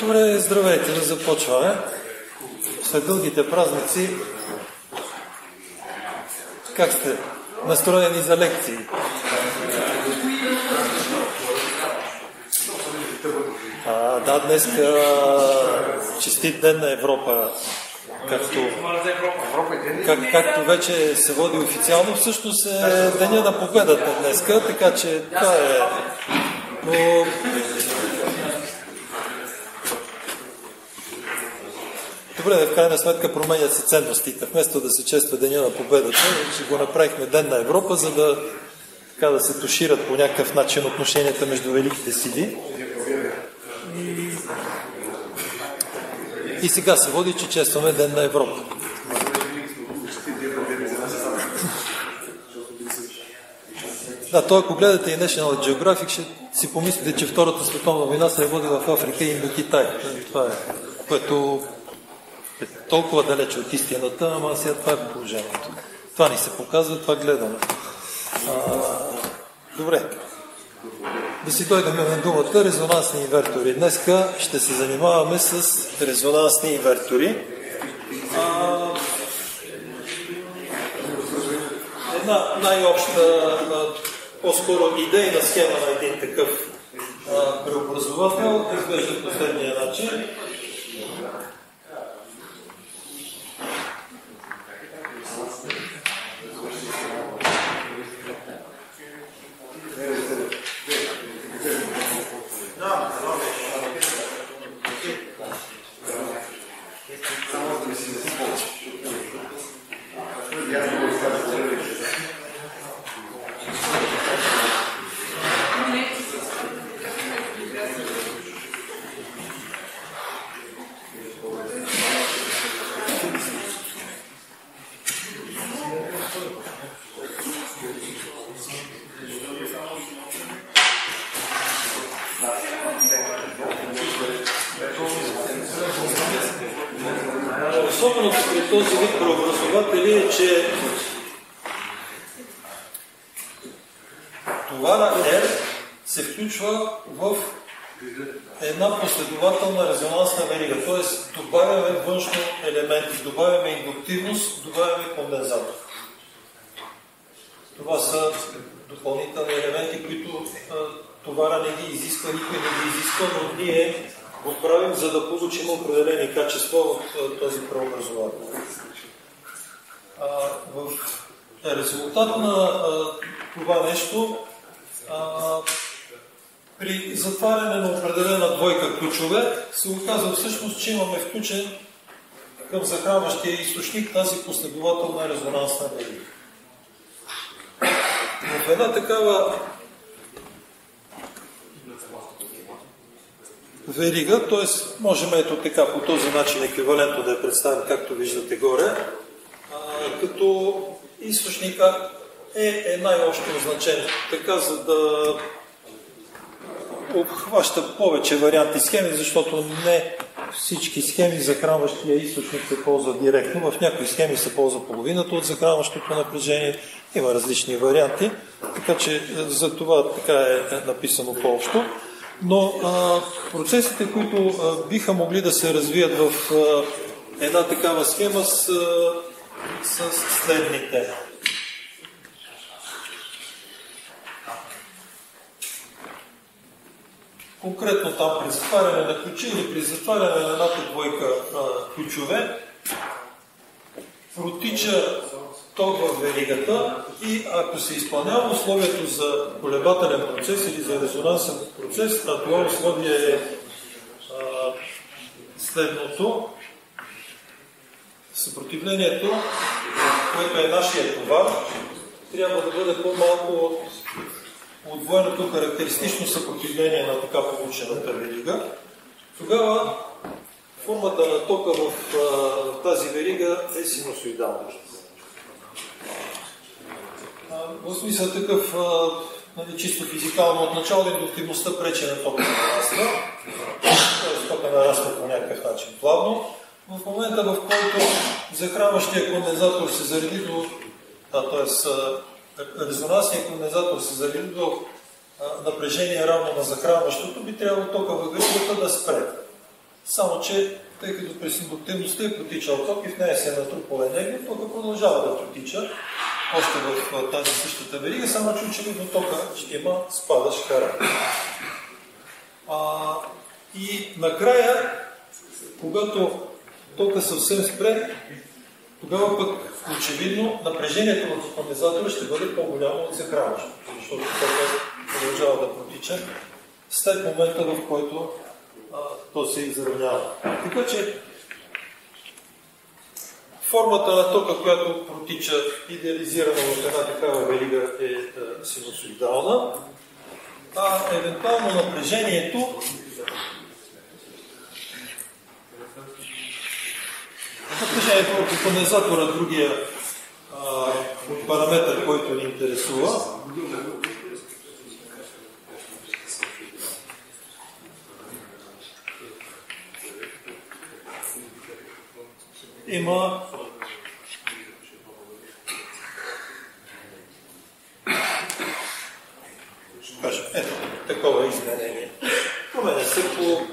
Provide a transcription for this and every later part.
Добре, здравейте, да започваме. След дългите празници, как сте настроени за лекции? Да, днес честит ден на Европа, както вече се води официално, всъщност е деня на победата днеска, така че това е... Но... Добре, в крайна сметка променят се ценностите. Вместо да се чества деня на победата, ще го направихме ден на Европа, за да, така, да се тушират по някакъв начин отношенията между великите сили. И сега се води, че честваме ден на Европа. Да, то ако гледате и National Geographic, ще си помислите, че Втората световна война се е водила в Африка и до Китай. Това е, което е толкова далече от истината, ама сега това е положението. Това ни се показва, това гледаме. Добре. Да си дойдем на думата резонансни инвертори. Днеска ще се занимаваме с резонансни инвертори. Една най-обща, по-скоро идейна схема на един такъв преобразовател изглежда последния начин. Особеното при този вид преобразователи е, че товара R се включва в една последователна резонансна верига, т.е. добавяме външни елементи, добавяме индуктивност, добавяме кондензатор. Това са допълнителни елементи, които товара не ги изисква, никой не ги изисква, но ние го правим, за да получим определени качества от този преобразовател. В резултат на това нещо, при затваряне на определена двойка ключове, се оказва всъщност, че имаме включен към захранващия източник тази последователна резонансна верига. В една такава верига, т.е. можем ето така по този начин еквивалентно да я представим, както виждате горе, като източника е най-общо означен. Така, за да обхваща повече варианти схеми, защото не всички схеми захранващия източник се ползва директно. В някои схеми се ползва половината от захранващото напрежение. Има различни варианти, така че за това така е написано по-общо. Но процесите, които биха могли да се развият в една такава схема са следните. Конкретно там при затваряне на ключи или при затваряне на едната двойка ключове протича ток в веригата и ако се изпълнява условието за колебателен процес или за резонансен процес, а това условие е следното. Съпротивлението, което е нашия товар, трябва да бъде по-малко от удвоеното характеристично съпротивление на така получената верига. Тогава формата на тока в тази верига е синусоидална. В смисъл такъв чисто физикално отначало индуктивността пречи на тока да нараства. Т.е. тока нараства по някакъв начин плавно. В момента, в който захранващия кондензатор се зареди до... т.е. резонансният кондензатор се зареди до напрежение равно на захранващото, би трябвало тока във веригата да спре. Само че, тъй като през индуктивността е протичал ток и в нея се е натрупала енергия, тока продължава да протича още в тази същата верига, само че очевидно тока ще има спадащ характер. И накрая, когато тока съвсем спре, тогава пък очевидно напрежението в кондензатора ще бъде по-голямо от захранващото, защото тока продължава да протича след момента, в който то се изравнява. Така че формата на тока, която протича идеализирана в една такава верига, е синусоидална, а евентуално напрежението в кондензатора, другия параметър, който ни интересува, има такова изменение. Променя се по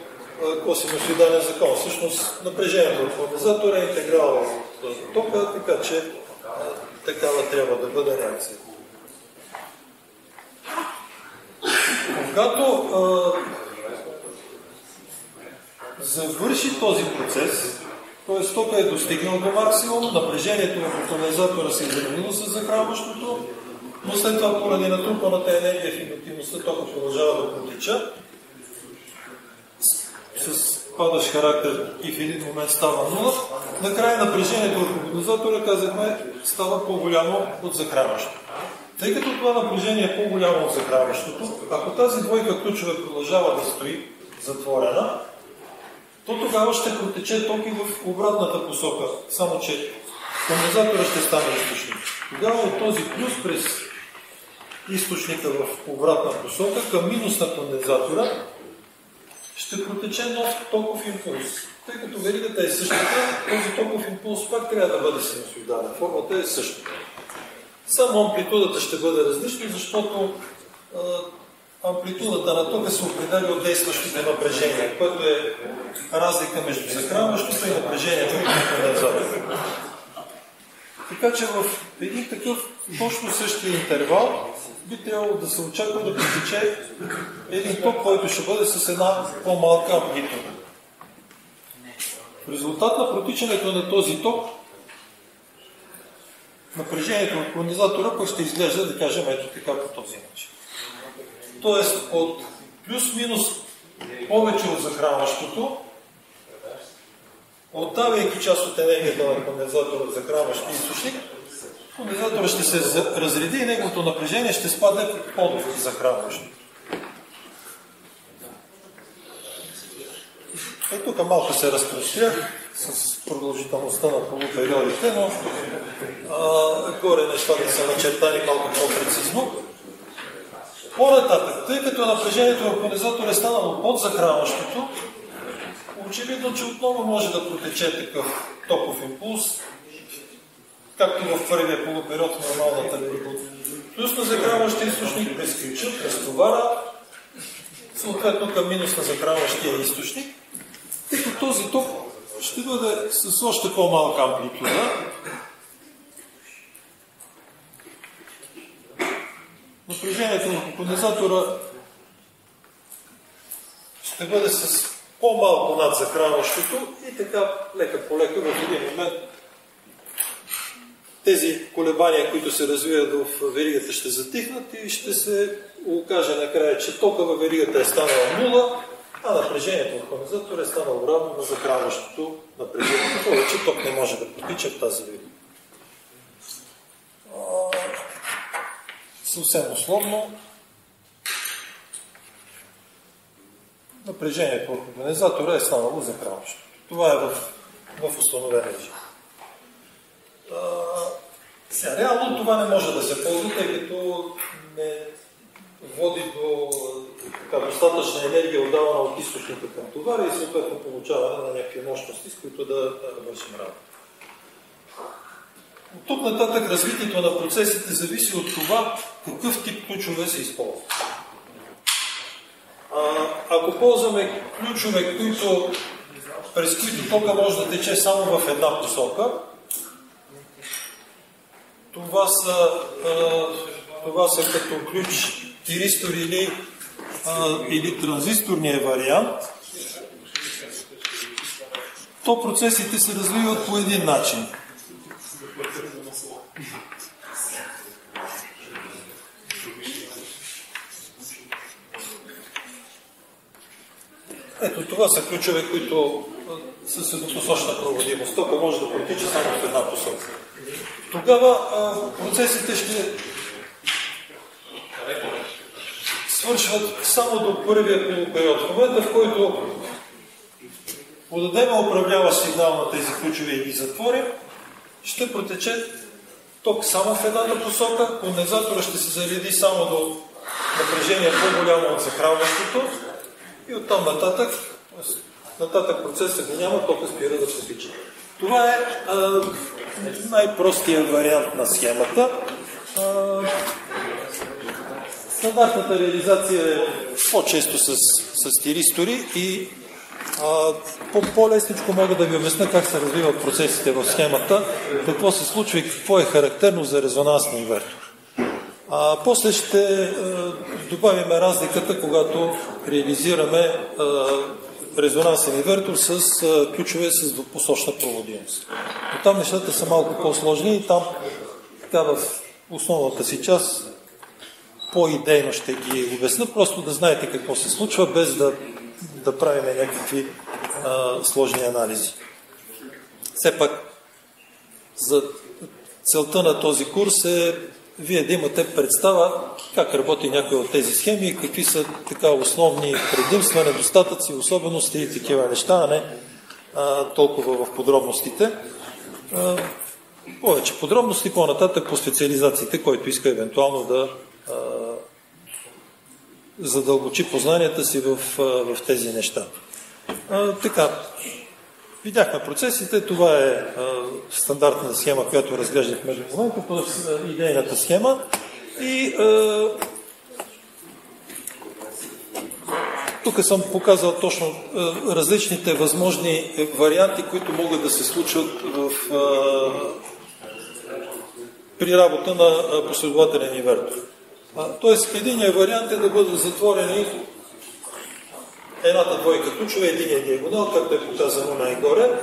косинусоидален закон. Всъщност напрежението в кондензатора е интеграл от тока, така че такава трябва да бъде реакция. Когато завърши този процес, т.е. тока е достигнал до максимум, напрежението в кондензатора се изравнило с захранващото, но след това поради натрупаната енергия в индуктивността тока продължава да протича с падащ характер и в един момент става нула. Накрая напрежението в кондензатора, казахме, става по-голямо от захранващото. Тъй като това напрежение е по-голямо от захранващото, ако тази двойка ключове продължава да стои затворена, то тогава ще протече ток и в обратната посока, само че кондензатора ще стане източник. Тогава от този плюс през източника в обратна посока към минус на кондензатора ще протече нов токов импулс. Тъй като веригата е същата, този токов импулс пак трябва да бъде синусоидален. Формата е същата. Само амплитудата ще бъде различна, защото амплитудата на тока се определя от действащите напрежения, което е разлика между захранващото и напрежението на кондензатора. Така че в един такъв точно същия интервал би трябвало да се очаква да протече един ток, който ще бъде с една по-малка амплитуда. В резултат на протичането на този ток, напрежението от кондензатора пък ще изглежда, да кажем, ето така по този начин. Тоест от плюс-минус повече от захранващото, отдавайки част от енергията на кондензатора от захранващия източник, кондензатора ще се разреди и неговото напрежение ще спадне под захранващото. И тук малко се разпрострях с продължителността на полупериодите, но горе нещата са начертани малко по-прецизно. По-нататък, тъй като напрежението в кондензатора е станало под захранващото, очевидно, че отново може да протече такъв токов импулс, както в първия полупериод в нормалната верига. Плюс на захранващия източник през ключа, през товара, съответно към минус на захранващия източник, тъй като този ток ще бъде с още по-малка амплитуда. Напрежението на кондензатора ще бъде с по-малко над захранващото и така лека по лека в един момент тези колебания, които се развиват в веригата, ще затихнат и ще се окаже накрая, че тока във веригата е станала нула, а напрежението в кондензатора е станало равно на захранващото напрежение. Повече ток не може да протича в тази верига. Съвсем условно, напрежението в кондензатора е станало захранващо. Това е в установен режим. Реално това не може да се ползва, тъй като не води до достатъчна енергия, отдавана от източника към товара и съответно получаване на някакви мощности, с които да вършим работа. От тук нататък развитието на процесите зависи от това какъв тип ключове се използват. Ако ползваме ключове, които през които тока може да тече само в една посока. Това са като ключ тиристор или транзисторния вариант. То процесите се развиват по един начин. Ето, това са ключове, които са с еднопосочна проводимост. Тока може да протича само в една посока. Тогава процесите ще свършват само до първия полупериод. В момента, в който подадем управляващ сигнал на тези ключове и ги затворим, ще протече ток само в едната посока, кондензатора ще се зареди само до напрежение по-голямо от захранващото и оттам нататък процеса го няма, тока спира да потича. Това е най-простият вариант на схемата. Стандартната реализация е по-често с тиристори и по-лесничко мога да ви обясня как се развиват процесите в схемата, какво се случва и какво е характерно за резонансния инвертор. После ще добавим разликата, когато реализираме резонансен инвертор с ключове с двупосочна проводимост. Но там нещата са малко по-сложни и там така в основната си част по-идейно ще ги обясня, просто да знаете какво се случва, без да правим някакви сложни анализи. Все пак за целта на този курс е вие да имате представа как работи някои от тези схеми и какви са така основни предимства, недостатъци, особености и такива неща, а не толкова в подробностите. Повече подробности по-нататък по специализациите, който иска евентуално да задълбочи познанията си в тези неща. Така, видяхме процесите, това е стандартна схема, която разглеждахме до момента, т.е. идейната схема. И тук съм показал точно различните възможни варианти, които могат да се случват при работа на последователен инвертор. Тоест, единият вариант е да бъдат затворени едната двойка ключове, единия диагонал, както е показано най-горе,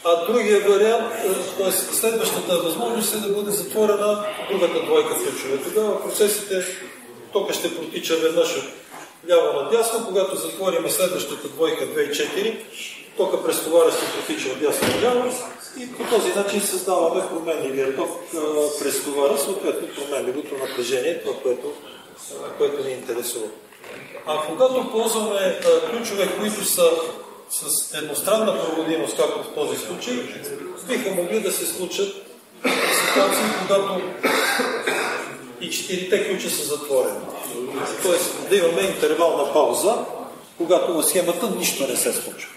а другия вариант, т.е. следващата възможност е да бъде затворена другата двойка ключове. Тогава процесите, тока ще протича веднъж от ляво надясно, когато затворим следващата двойка 2 и 4, тока през товара ще протича от дясно наляво и по този начин създаваме променливия ток през товара, съответно променливото напрежение, това, което ни интересува. А когато ползваме ключове, които са с едностранна проводимост, както в този случай, биха могли да се случат ситуации, когато и 4-те ключа са затворени. Тоест да имаме интервална пауза, когато в схемата нищо не се случва.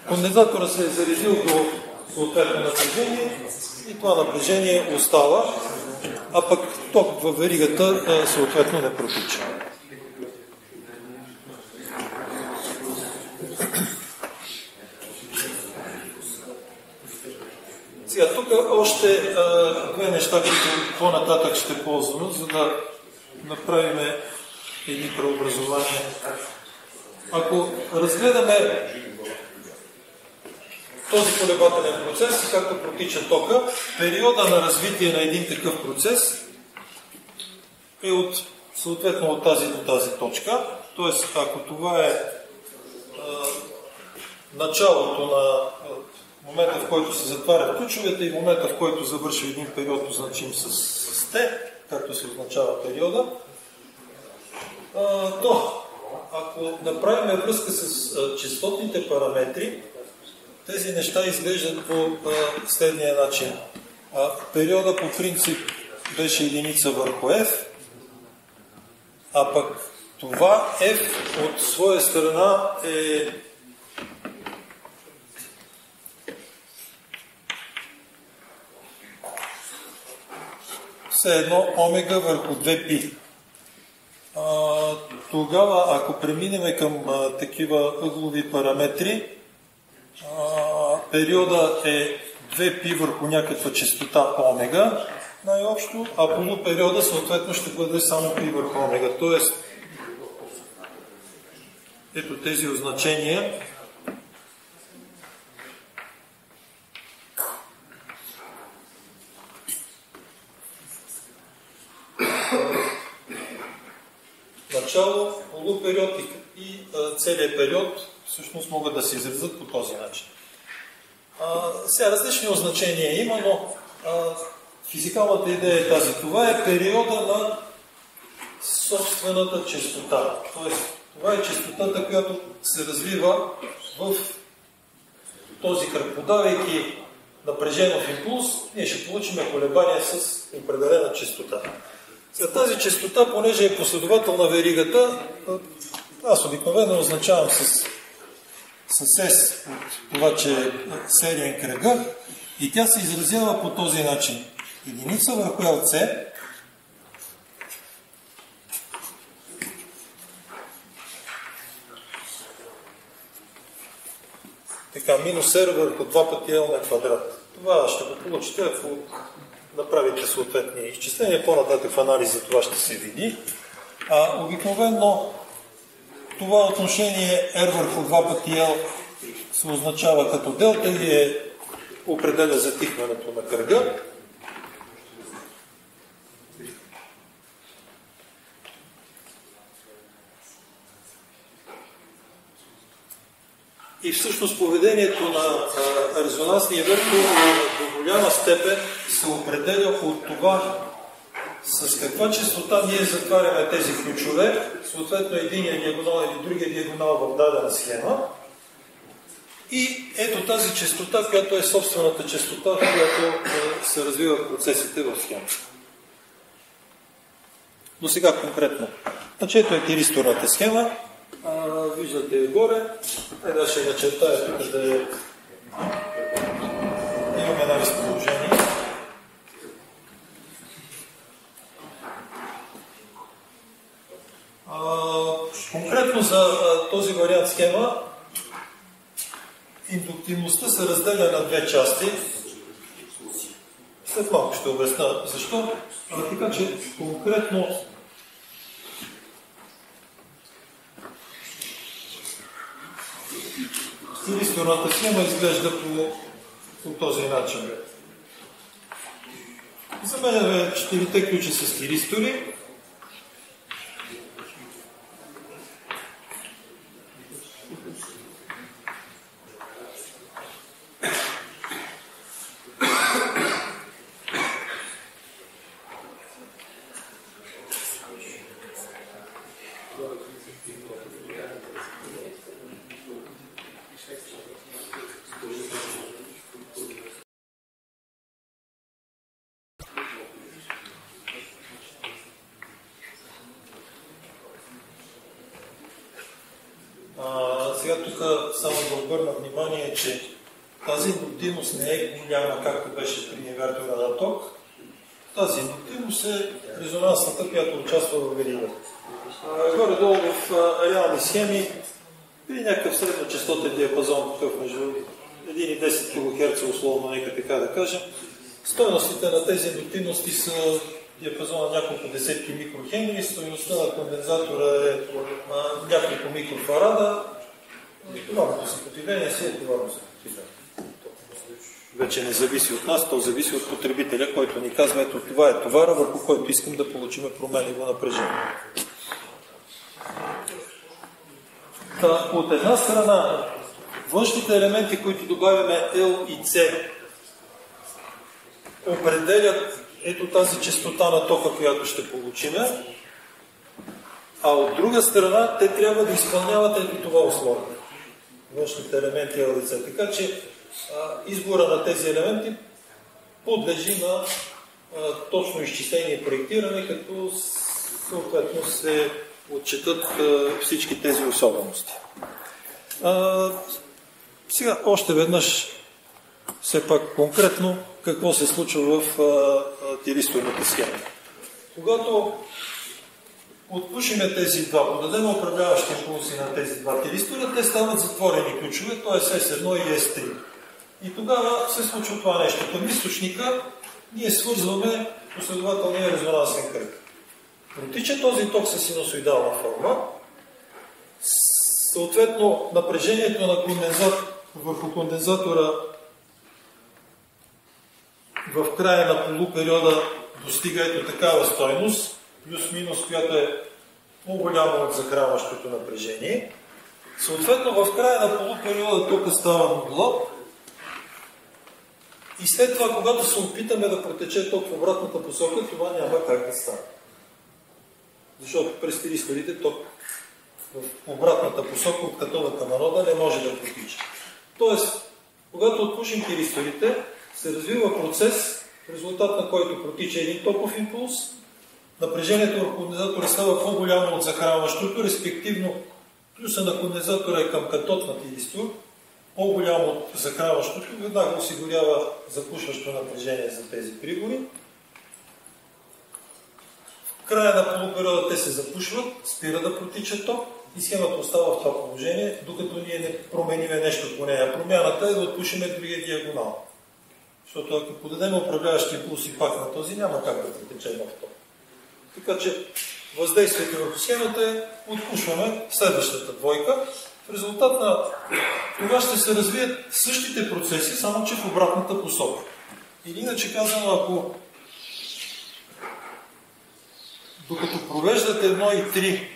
Кондензатора се е заредил до съответно напрежение и това напрежение остава, а пък ток във веригата съответно не протича. Сега, тук още две неща, които по-нататък ще ползваме, за да направим едни преобразования. Ако разгледаме този колебателен процес, както протича тока, периода на развитие на един такъв процес е съответно от тази до тази точка. Тоест, ако това е началото на момента, в който се затварят ключовете и момента, в който завършва един период, означим с Т, както се означава периода, то ако направим връзка с честотните параметри, тези неща изглеждат по следния начин. Периода по принцип беше единица върху F, а пък това F от своя страна е все едно омега върху 2π. Тогава, ако преминем към такива ъглови параметри, периода е 2π върху някаква честота омега, най-общо, а полупериода съответно ще бъде само π върху омега. Тоест, ето тези означения. Начало, полупериод и целият период всъщност могат да се изразят по този начин. Сега различни означения има, но физикалната идея е тази. Това е периода на собствената честота. Тоест, това е честотата, която се развива в този кръг. Подавайки напрежение в импулс, ние ще получим колебания с определена честота. За тази честота, понеже е последовател на веригата, аз обикновено означавам с S от това, че е сериен кръга и тя се изразява по този начин. Единица върху LC така, минус R върху 2 пъти L на квадрат. Това ще го получите, ако направите съответни изчисления. По-нататък в анализ за това ще се види. Обикновено това отношение R върху 2 пъти L се означава като делта и определя затихването на кръга. И всъщност поведението на резонансния вектор до голяма степен се определя от това с каква честота ние затваряме тези ключове, съответно единия диагонал или другия диагонал в дадена схема. И ето тази честота, която е собствената честота, която се развива в процесите в схемата. До сега конкретно. Значи ето е тиристорната схема. Виждате я горе. Сега ще начертая тук да имаме една разположение. Конкретно за този вариант схема индуктивността се разделя на две части. След малко ще обясня защо. Така че конкретно тиристорната схема изглежда по този начин. За мен четирите ключа са тиристори. Сега тук само да обърна внимание, че тази индуктивност не е голяма, както беше при инвертора на ток. Тази индуктивност е резонансната, която участва в веригата. Горе-долу в реални схеми при някакъв средночестотен диапазон, такъв между 1 и 10 кГц, условно, нека така да кажем, стойностите на тези индуктивности са диапазона няколко десетки микрохенри, стойността на кондензатора е няколко микрофарада. Товарното съпротивление си е товарно съпротивление. Вече не зависи от нас, то зависи от потребителя, който ни казва, ето това е товара, върху който искам да получим променливо напрежение. От една страна, външните елементи, които добавяме L и C, определят ето тази честота на тока, която ще получиме, а от друга страна те трябва да изпълняват ето това условие. Външните елементи L и C. Така че избора на тези елементи подлежи на точно изчисление и проектиране, като съответно се отчитат всички тези особености. Сега още веднъж все пак конкретно какво се случва в тиристорната схема. Когато отпушиме тези два, подадем управляващи импулси на тези два тиристора, те стават затворени ключове, т.е. S1 и S3. И тогава се случва това нещо. Към източника ние свързваме последователния резонансен кръг. Протича този ток с синусоидална форма. Съответно, напрежението на върху кондензатора в края на полупериода достига ето такава стойност, плюс-минус, която е по-голяма от захранващото напрежение. Съответно, в края на полупериода тока става нула. И след това, когато се опитаме да протече ток в обратната посока, това няма как да стане. Защото през тиристорите ток в обратната посока от катода към анода не може да протича. Тоест, когато отпушим тиристорите, се развива процес, в резултат на който протича един токов импулс, напрежението върху кондензатора става по-голямо от захранващото, респективно плюса на кондензатора е към катод на тиристор, по-голямо от захранващото, веднага осигурява запушващо напрежение за тези прибори. В края на полупериода те се запушват, спира да протича ток и схемата остава в това положение, докато ние не промениме нещо по нея. Промяната е да отпушиме другия диагонал. Защото ако подадем управляващи импулси пак на този, няма как да протече нов ток. Така че въздействието върху схемата е отпушваме следващата двойка. В резултат на това ще се развият същите процеси, само че в обратната посока. Или иначе казано, ако докато провеждате 1 и 3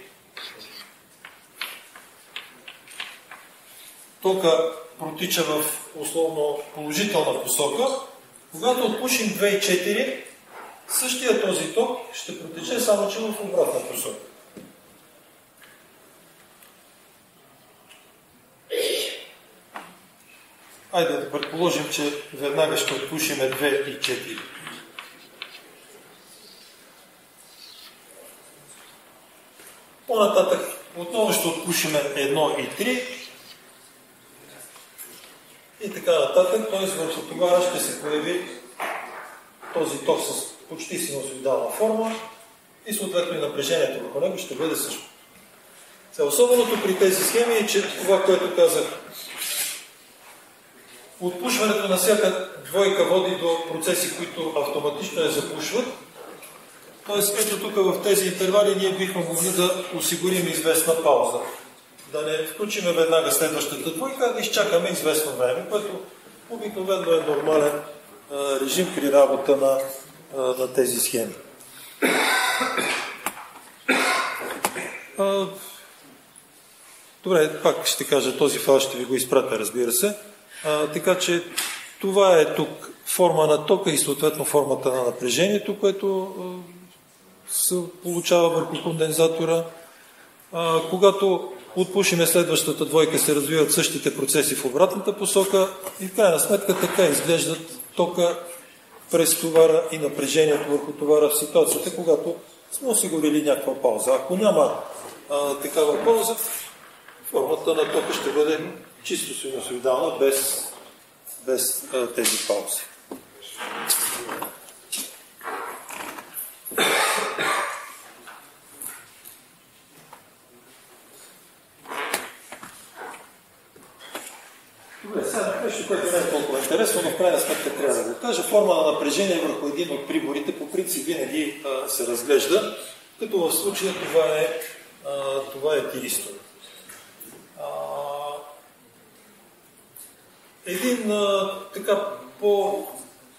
тока протича в условно положителна посока, когато отпушим 2 и 4, същия този ток ще протече, само че в обратна посока. Айде да предположим, че веднага ще отпушим 2 и 4. По-нататък отново ще отпушим 1 и 3 и така нататък, т.е. върху товара ще се появи този ток с почти синусоидална форма и съответно и напрежението върху него ще бъде също. Особеното при тези схеми е, че това, което казах, отпушването на всяка двойка води до процеси, които автоматично я запушват. Тоест, ето тук в тези интервали ние бихме могли да осигурим известна пауза. Да не включиме веднага следващата двойка, да изчакаме известно време, което обикновено е нормален режим при работа на тези схеми. Добре, пак ще кажа, този файл ще ви го изпратя, разбира се. Така че това е тук форма на тока и съответно формата на напрежението, което се получава върху кондензатора. Когато отпушиме следващата двойка, се развиват същите процеси в обратната посока и в крайна сметка така изглеждат тока през товара и напрежението върху товара в ситуацията, когато сме осигурили някаква пауза. Ако няма такава пауза, формата на тока ще бъде чисто синусоидална, без тези паузи. Добре, сега нещо, което не е толкова интересно, но в крайна сметка трябва да го кажа. Форма на напрежение върху един от приборите по принцип винаги се разглежда, като в случая това е тиристор. Един така по-особен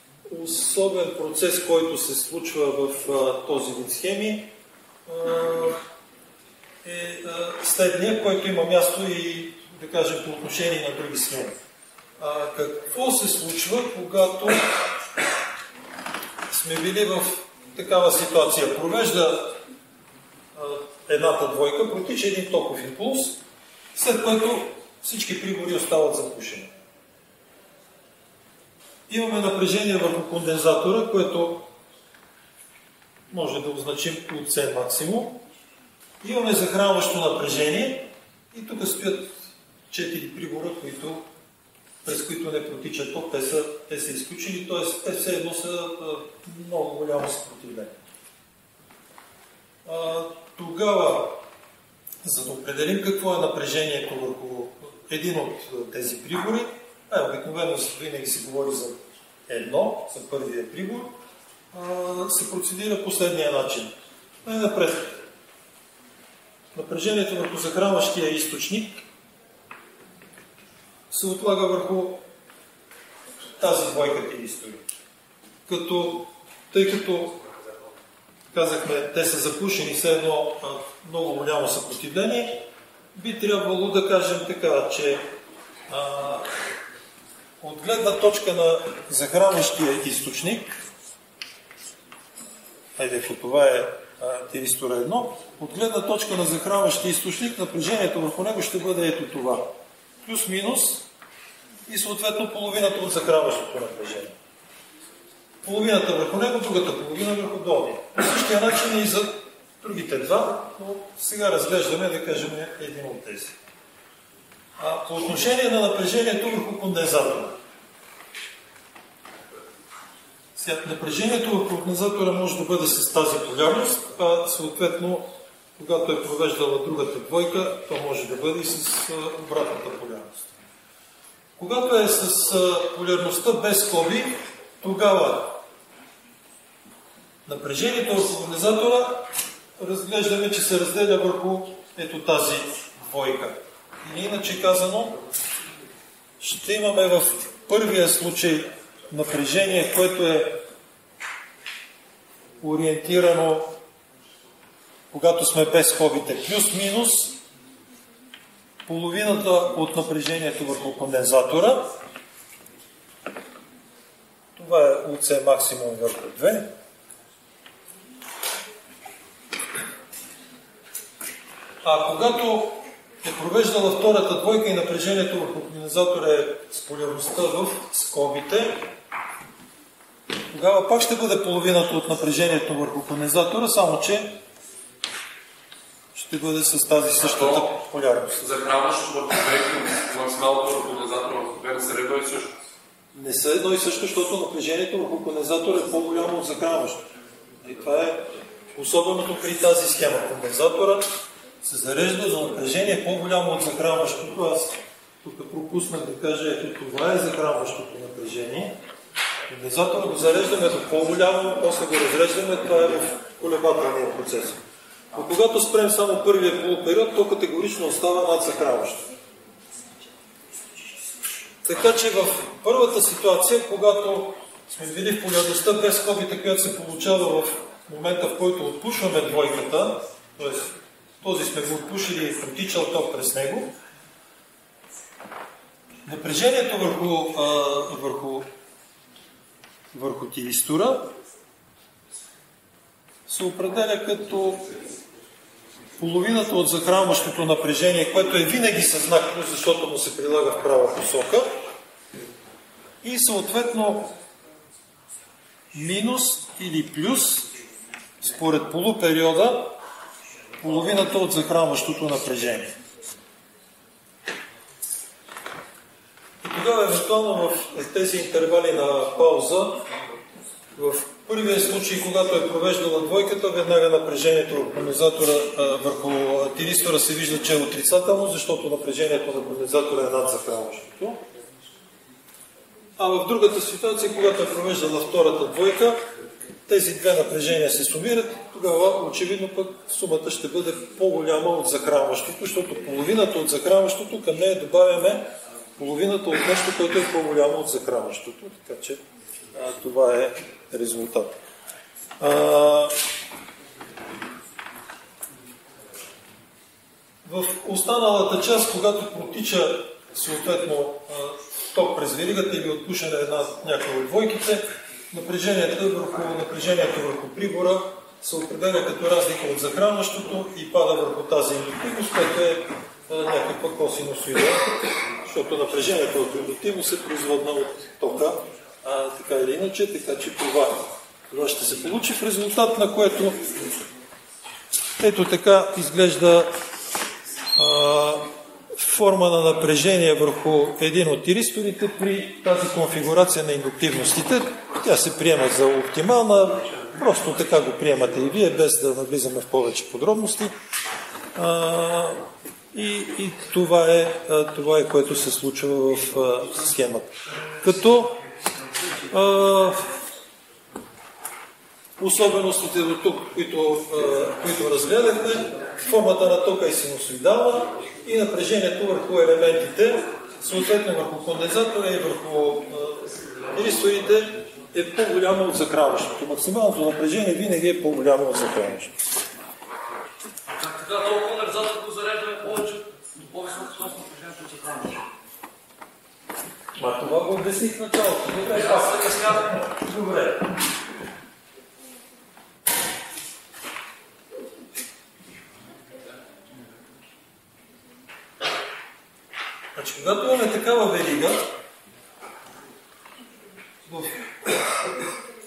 процес, който се случва в този вид схеми, е следния, който има място и, да кажем, по отношение на други схеми. Какво се случва, когато сме били в такава ситуация? Провежда едната двойка, протича един токов импулс, след което всички прибори остават запушени. Имаме напрежение върху кондензатора, което може да означим от C максимум. Имаме захранващо напрежение и тук стоят 4 прибора, през които не протичат ток, те са изключени, т.е. те все едно са много голямо съпротивление. Тогава, за да определим какво е напрежението върху един от тези прибори, обикновено винаги се говори за едно, за първия прибор, се процедира последния начин. Най-напред, напрежението върху захранващия източник се отлага върху тази двойка тиристори. Тъй като казахме, те са запушени все едно много голямо съпротивление, би трябвало да кажем така, че от гледна точка на захранващия източник, ако това е тиристора 1, от гледна точка на захранващия източник, напрежението върху него ще бъде ето това. Плюс-минус и съответно половината от захранващото напрежение. Половината върху него, другата половина върху долния. По същия начин и за другите два, но сега разглеждаме, да кажем, един от тези. По отношение на напрежението върху кондензатора. Напрежението върху кондензатора може да бъде с тази полярност, а съответно, когато е провеждала другата двойка, то може да бъде и с обратната полярност. Когато е с полярността без скоби, тогава напрежението върху кондензатора разглеждаме, че се разделя върху ето тази двойка. Или иначе казано, ще имаме в първия случай напрежение, което е ориентирано, когато сме без скобите, плюс-минус половината от напрежението върху кондензатора. Това е УЦ максимум върху 2. А когато е провеждала втората двойка и напрежението върху кондензатора е с полярността в скобите, тогава пак ще бъде половината от напрежението върху кондензатора, само че ще бъде с тази същата полярност. Захранващото върху максималното върху кондензатора върху две не са едно и също. Не са едно и също, защото напрежението върху кондензатора е по-голямо от захранващото. И това е особеното при тази схема. Кондензатора се зарежда за напрежение по-голямо от захранващото. Аз тук пропуснах да кажа, ето това е захранващото напрежение. Кондензатора го зареждаме до по-голямо, после го разреждаме, това е в колебателния процес. Но когато спрем само първия полупериод, то категорично остава над захранващото. Така че в първата ситуация, когато сме били в полярността без скобите, която се получава в момента, в който отпушваме двойката, т.е. този сме го отпушили и протичал ток през него, напрежението върху тиристора се определя като половината от захранващото напрежение, което е винаги със знак плюс, защото му се прилага в права посока, и съответно минус или плюс според полупериода половината от захранващото напрежение. И тогава евентуално в тези интервали на пауза, в първия случай, когато е провеждала двойката, веднага напрежението върху кондензатора, върху тиристора се вижда, че е отрицателно, защото напрежението на кондензатора е над захранващото. А в другата ситуация, когато е провеждала втората двойка, тези две напрежения се сумират, тогава очевидно пък сумата ще бъде по-голяма от захранващото, защото половината от захранващото, към нея добавяме половината от нещо, което е по-голямо от захранващото. Така че това е резултат. В останалата част, когато протича съответно ток през веригата или отпушене някоя от двойките, напрежението върху прибора се определя като разлика от захранващото и пада върху тази индуктивност, която е някаква косинусоида, защото напрежението от индуктивност е производна от тока, така или иначе, така че това ще се получи, в резултат на което ето така изглежда форма на напрежение върху един от тиристорите при тази конфигурация на индуктивностите. Тя се приема за оптимална, Просто така го приемате и вие, без да навлизаме в повече подробности. И това е, което се случва в схемата. Като особеностите до тук, които разгледахме, формата на тока е синусоидална и напрежението върху елементите, съответно върху кондензатора и върху елистроидите е по-голямо от захранващото. Максималното напрежение винаги е по-голямо от захранващото. Как така толкова кондензатор го зареждаме повече, по-високо скорост напрежението от захранващото? Това го обясних в началото. Добре. Значи, когато имаме такава верига, в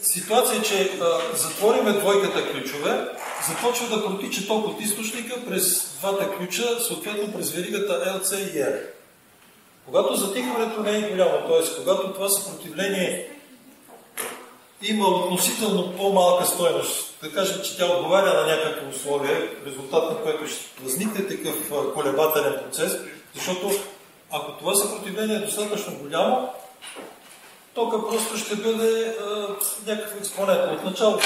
ситуация, че затвориме двойката ключове, започва да протича ток от източника през двата ключа, съответно през веригата LC и R. Когато затихването не е голямо, т.е. когато това съпротивление има относително по-малка стойност, да кажем, че тя отговаря на някакво условие, в резултат на което ще възникне такъв колебателен процес, защото ако това съпротивление е достатъчно голямо, тока просто ще бъде някакъв експонент. Отначало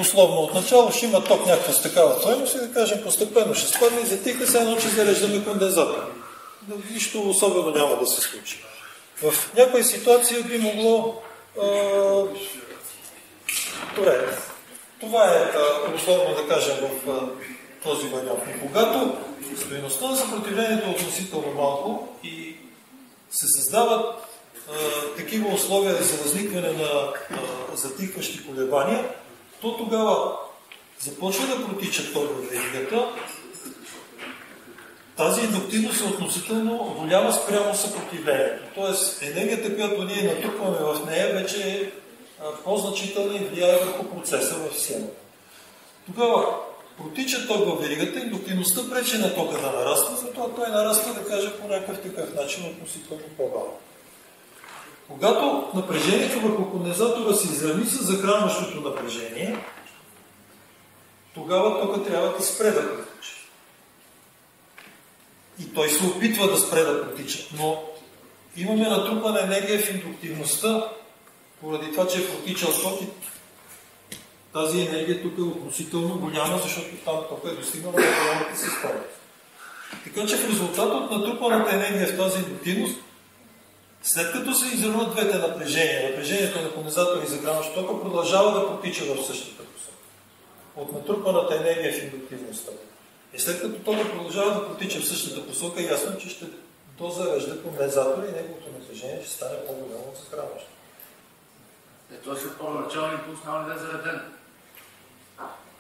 условно отначало ще има ток някаква с такава стойност и да кажем постепенно ще спадне и затихне се едно, че зареждаме кондензатор. Нищо особено няма да се случи. В някоя ситуация би могло добре. Това е условно да кажем в този вариант. Но когато стойността на съпротивлението е относително малко и се създават такива условия за възникване на затихващи колебания, то тогава започва да протича ток в веригата. Тази индуктивност е относително голяма спрямо съпротивлението. Тоест енергията, която ние натрупваме в нея, вече е по-значителна и влияе върху процеса в схемата. Тогава протича ток в веригата, индуктивността пречи на тока да нараства, затова той нараства, да кажа, по някакъв такъв начин относително по-бавно. Когато напрежението върху кондензатора се изравни с захранващото напрежение, тогава тока трябва да спре да протича. И той се опитва да спре да протича, но имаме натрупана енергия в индуктивността, поради това, че е протичал ток и тази енергия тук е относително голяма, защото там тока е достигнал на голямата си стойност. Така че в резултат от натрупаната енергия в тази индуктивност, след като се изравнат двете напрежения, напрежението на кондензатора и захранващ тока продължава да протича в същата посока. От натрупаната енергия в индуктивността. И след като тока продължава да протича в същата посока, ясно, че ще дозарежда кондензатора и неговото напрежение ще стане по-голямо от захранващото. Той се първоначален импулс няма ли да е зареден?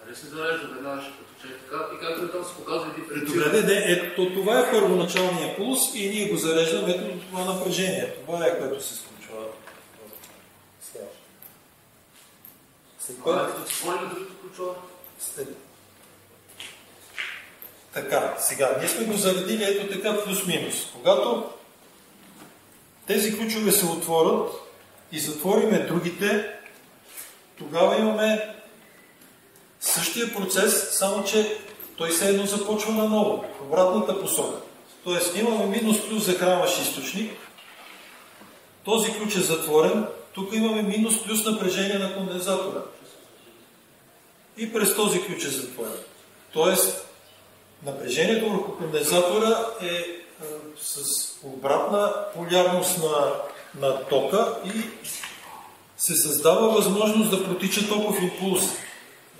Нали се зарежда веднага ще потече така и както там се показва и диференциране. Това е първоначалният импулс и ние го зареждаме ето това напрежение. Това е което се случва в схемата. Като се поне на другите ключове? Така, сега, ние сме го заредили ето така плюс-минус. Когато тези ключове се отворят и затвориме другите, тогава имаме същия процес, само че той все едно започва наново, в обратната посока. Тоест имаме минус-плюс захранващ източник, този ключ е затворен, тук имаме минус-плюс напрежение на кондензатора. И през този ключ е затворен. Тоест напрежението върху кондензатора е с обратна полярност на тока и се създава възможност да протича токов импулс.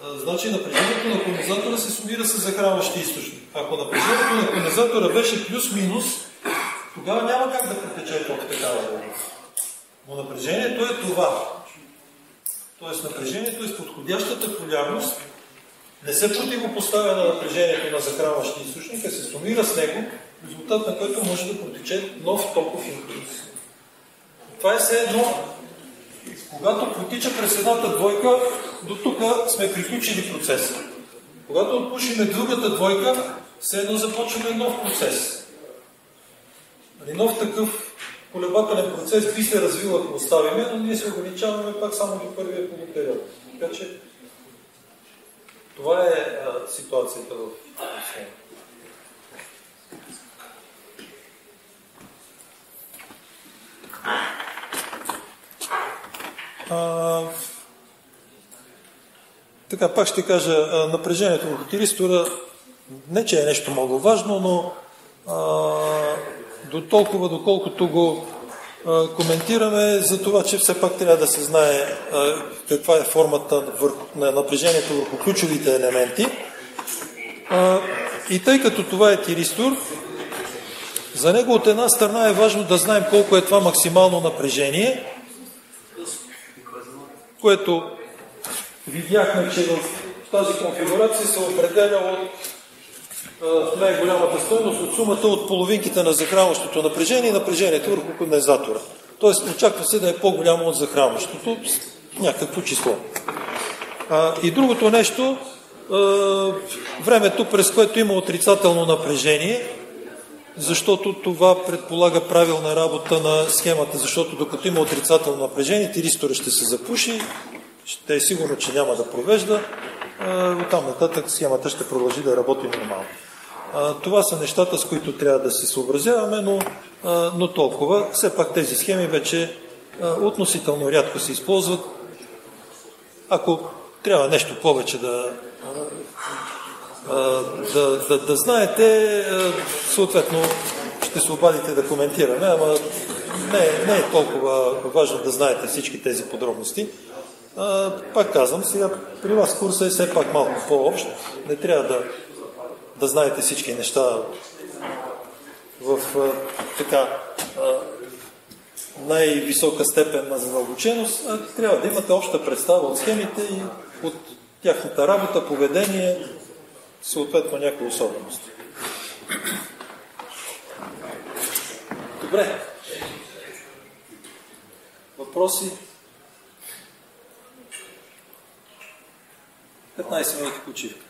Значи напрежението на кондензатора се сумира с захранващия източник. Ако напрежението на кондензатора беше плюс-минус, тогава няма как да протече ток в такава вълна. Но напрежението е това. Тоест напрежението е с подходящата полярност, не се противопоставя на напрежението на захранващия източник, а се сумира с него, в резултат на който може да протече нов токов импулс. Това е все едно, когато протича през едната двойка, до тук сме приключили процеса. Когато отпушиме другата двойка, все едно започваме нов процес. Нов такъв колебателен процес би се развил, ако оставиме, но ние се ограничаваме пак само до първия полупериод. Така че това е ситуацията в схема. Така, пак ще кажа, напрежението върху тиристора не че е нещо много важно, но до толкова, доколкото го коментираме, за това, че все пак трябва да се знае каква е формата на напрежението върху ключовите елементи. И тъй като това е тиристор, за него от една страна е важно да знаем колко е това максимално напрежение, което видяхме, че в тази конфигурация се определя от най-голямата стойност от сумата от половинките на захранващото напрежение и напрежението върху кондензатора. Тоест, очаква се да е по-голямо от захранващото, някакво число. И другото нещо, времето, през което има отрицателно напрежение, защото това предполага правилна работа на схемата, защото докато има отрицателно напрежение, тиристора ще се запуши, ще е сигурно, че няма да провежда, оттам нататък схемата ще продължи да работи нормално. Това са нещата, с които трябва да се съобразяваме, но толкова. Все пак тези схеми вече относително рядко се използват. Ако трябва нещо повече да знаете, съответно ще се обадите да коментираме, ама не е толкова важно да знаете всички тези подробности. Пак казвам, сега при вас курса е все пак малко по-общ. Не трябва да знаете всички неща в така най-висока степен на задълбоченост, а трябва да имате обща представа от схемите и от тяхната работа, поведение, съответно някои особености. Добре. Въпроси? 15 минути почивка.